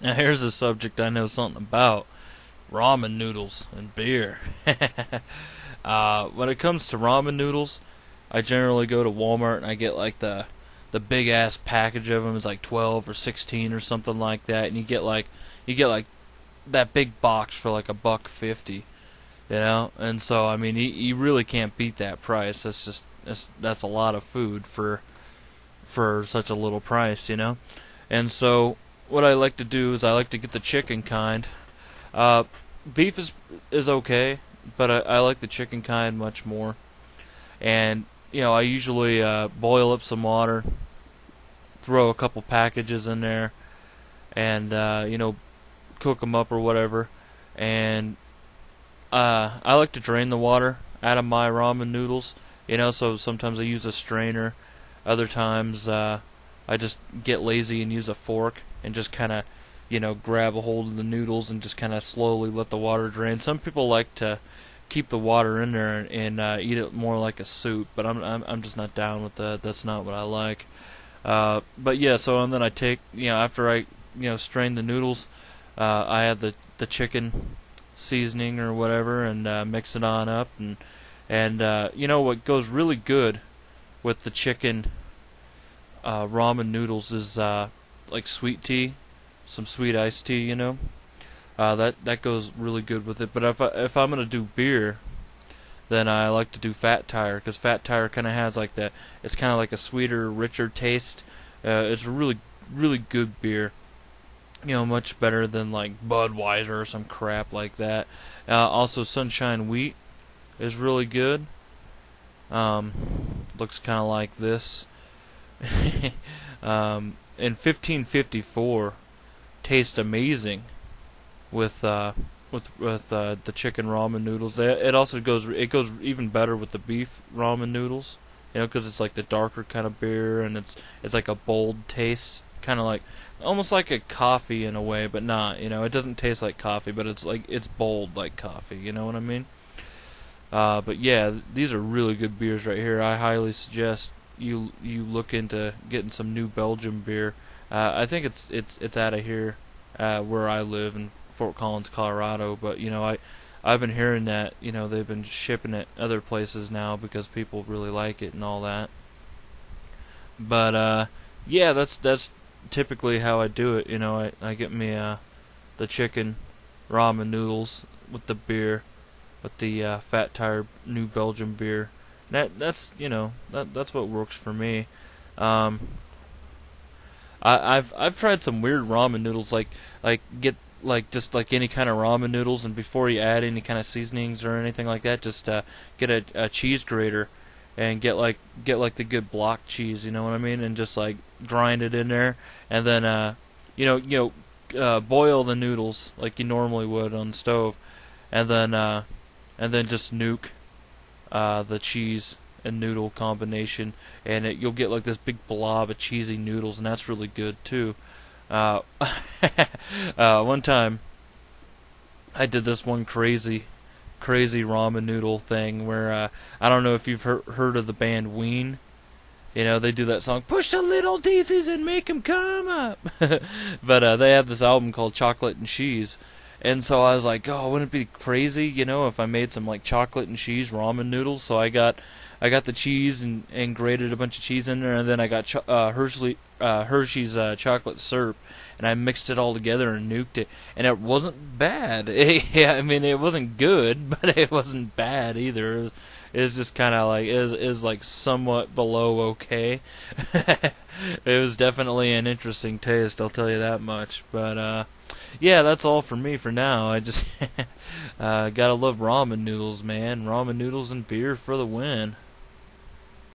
Now here's a subject I know something about: ramen noodles and beer. When it comes to ramen noodles, I generally go to Walmart and I get like the big ass package of them. It's like 12 or 16 or something like that, and you get like that big box for like $1.50, you know. And so I mean, you really can't beat that price. That's a lot of food for such a little price, you know. And so what I like to do is I like to get the chicken kind. Uh, Beef is okay, but I like the chicken kind much more. And I usually boil up some water, throw a couple packages in there, and cook them up or whatever. And I like to drain the water out of my ramen noodles. So sometimes I use a strainer. Other times I just get lazy and use a fork and just kind of grab a hold of the noodles and just kind of slowly let the water drain. Some people like to keep the water in there and eat it more like a soup, but I'm just not down with that. That's not what I like. But yeah, so and then I take after I strain the noodles, I add the chicken seasoning or whatever and mix it on up and what goes really good with the chicken ramen noodles is like sweet tea, some sweet iced tea, that goes really good with it. But if I'm gonna do beer, then I like to do Fat Tire, because Fat Tire kind of has like it's kind of like a sweeter, richer taste. It's a really, really good beer. Much better than like Budweiser or some crap like that. Also, Sunshine Wheat is really good. Looks kind of like this. In 1554, tastes amazing with the chicken ramen noodles. It also goes even better with the beef ramen noodles. Because it's like the darker kind of beer and it's like a bold taste, kind of like almost like a coffee in a way, but not. It doesn't taste like coffee, but it's bold like coffee. You know what I mean? But yeah, these are really good beers right here. I highly suggest you look into getting some New Belgium beer. I think it's out of here, where I live in Fort Collins, Colorado. But I've been hearing that they've been shipping it other places now because people really like it and all that. But yeah, that's typically how I do it. I get me the chicken ramen noodles with the beer, with the Fat Tire New Belgium beer. That's what works for me. I've tried some weird ramen noodles, like get like just like any kind of ramen noodles, and before you add any kind of seasonings or anything like that, just get a cheese grater and get like the good block cheese, you know what I mean, and just like grind it in there, and then boil the noodles like you normally would on the stove, and then just nuke the cheese and noodle combination, and you'll get like this big blob of cheesy noodles, and that's really good too. One time I did this one crazy ramen noodle thing where I don't know if you've heard of the band Ween. They do that song, "Push the little daisies and make 'em come up." But they have this album called Chocolate and Cheese. And so I was like, oh, wouldn't it be crazy, if I made some like chocolate and cheese ramen noodles? So I got the cheese and grated a bunch of cheese in there, and then I got Hershey's chocolate syrup, and I mixed it all together and nuked it, and it wasn't bad. Yeah, I mean, it wasn't good, but it wasn't bad either. It was just kind of like is like somewhat below okay. It was definitely an interesting taste, I'll tell you that much. But yeah, that's all for me for now. I just gotta love ramen noodles, man. Ramen noodles and beer for the win.